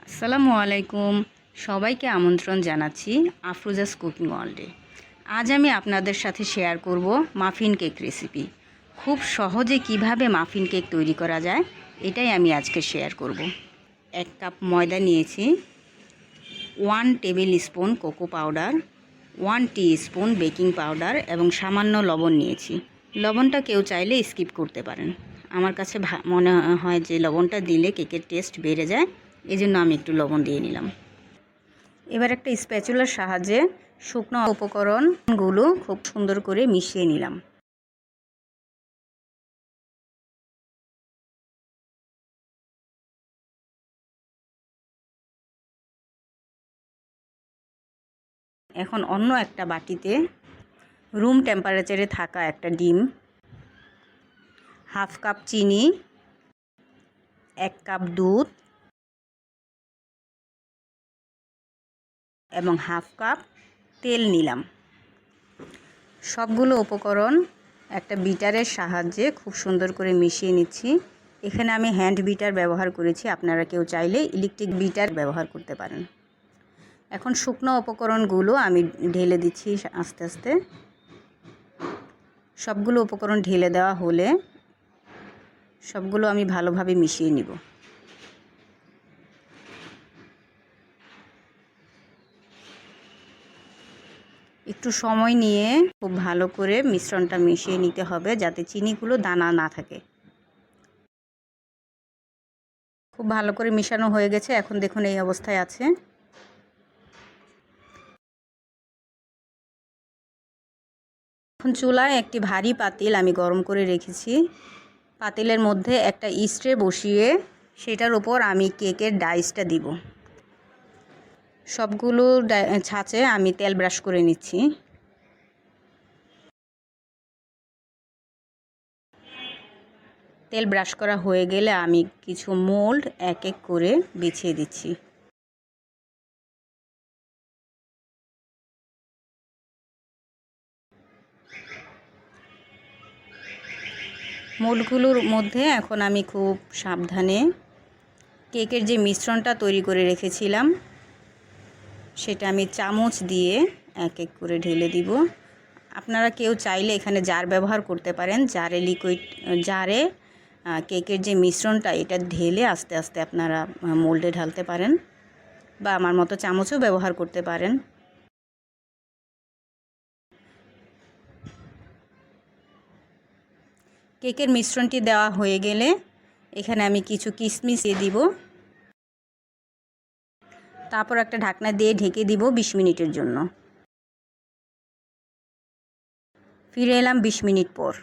আসসালামু আলাইকুম, সবাইকে আমন্ত্রণ জানাচ্ছি আফরোজাস কুকিং ওয়ার্ল্ডে। আজ আমি আপনাদের সাথে শেয়ার করব মাফিন কেক রেসিপি। খুব সহজে কিভাবে মাফিন কেক তৈরি করা যায় এটাই আমি আজকে শেয়ার করব। 1 কাপ ময়দা নিয়েছি, 1 table spoon cocoa powder, 1 teaspoon baking powder এবং সামান্য লবণ নিয়েছি। লবণটা কেউ চাইলে স্কিপ করতে পারেন। আমার কাছে মনে হয় যে লবণটা দিলে কেকের টেস্ট বেড়ে যায়, এই জন্য আমি একটু লবণ দিয়ে নিলাম। এবার একটা স্প্যাচুলার সাহায্যে শুকনো উপকরণগুলো খুব সুন্দর করে মিশিয়ে নিলাম। এখন অন্য একটা বাটিতে রুম টেম্পারেচারে থাকা একটা ডিম, 1/2 কাপ চিনি, 1 কাপ দুধ এবং 1/2 কাপ তেল নিলাম। সবগুলো উপকরণ একটা বিটারের সাহায্যে খুব সুন্দর করে মিশিয়ে নিচ্ছি। এখানে আমি হ্যান্ড বিটার ব্যবহার করেছি, আপনারা কেউ চাইলে ইলেকট্রিক বিটার ব্যবহার করতে পারেন। এখন শুকনো উপকরণগুলো আমি ঢেলে দিচ্ছি আস্তে আস্তে। সবগুলো উপকরণ ঢেলে দেওয়া হলে সবগুলো আমি ভালোভাবে মিশিয়ে নিব। একটু সময় নিয়ে খুব ভালো করে মিশ্রণটা মিশিয়ে নিতে হবে যাতে চিনিগুলো দানা না থাকে। খুব ভালো করে মিশানো হয়ে গেছে, এখন দেখুন এই অবস্থায় আছে। এখন চুলায় একটি ভারী পাতিল আমি গরম করে রেখেছি। পাতিলের মধ্যে একটা স্ট্রে বসিয়ে সেটার উপর আমি কেকের ডাইসটা দিব। সবগুলো ছাঁচে আমি তেল ব্রাশ করে নিচ্ছি। তেল ব্রাশ করা হয়ে গেলে আমি কিছু মোল্ড এক এক করে বিছিয়ে দিচ্ছি। মোল্ডগুলোর মধ্যে এখন আমি খুব সাবধানে কেকের যে মিশ্রণটা তৈরি করে রেখেছিলাম সেটা আমি চামচ দিয়ে এক এক করে ঢেলে দিব। আপনারা কেউ চাইলে এখানে জার ব্যবহার করতে পারেন। জারে কেকের যে মিশ্রণটা এটা ঢেলে আস্তে আস্তে আপনারা মোল্ডে ঢালতে পারেন, বা আমার মতো চামচও ব্যবহার করতে পারেন। কেকের মিশ্রণটি দেওয়া হয়ে গেলে এখানে আমি কিছু কিশমিশ দিয়ে দিব। তারপর একটা ঢাকনা দিয়ে ঢেকে দিব 20 মিনিটের জন্য। ফিরে এলাম 20 মিনিট পর।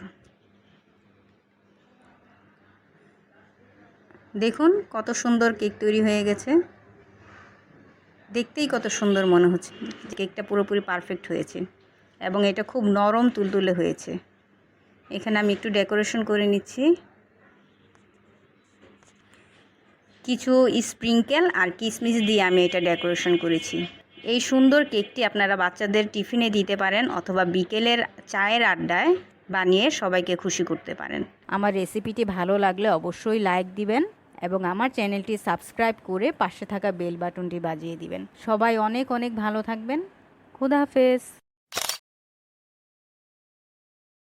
দেখুন কত সুন্দর কেক তৈরি হয়ে গেছে, দেখতেই কত সুন্দর মনে হচ্ছে। কেকটা পুরোপুরি পারফেক্ট হয়েছে এবং এটা খুব নরম তুলতুলে হয়েছে। এখানে আমি একটু ডেকোরেশন করে নিচ্ছি। কিছু স্প্রিংকেল আর কিশমিশ দিয়ে আমি এটা ডেকোরেশন করেছি। এই সুন্দর কেকটি আপনারা বাচ্চাদের টিফিনে দিতে পারেন অথবা বিকেলের চায়ের আড্ডায় বানিয়ে সবাইকে খুশি করতে পারেন। আমার রেসিপিটি ভালো লাগলে অবশ্যই লাইক দিবেন এবং আমার চ্যানেলটি সাবস্ক্রাইব করে পাশে থাকা বেল বাটনটি বাজিয়ে দিবেন। সবাই অনেক অনেক ভালো থাকবেন। খুদা হাফেজ।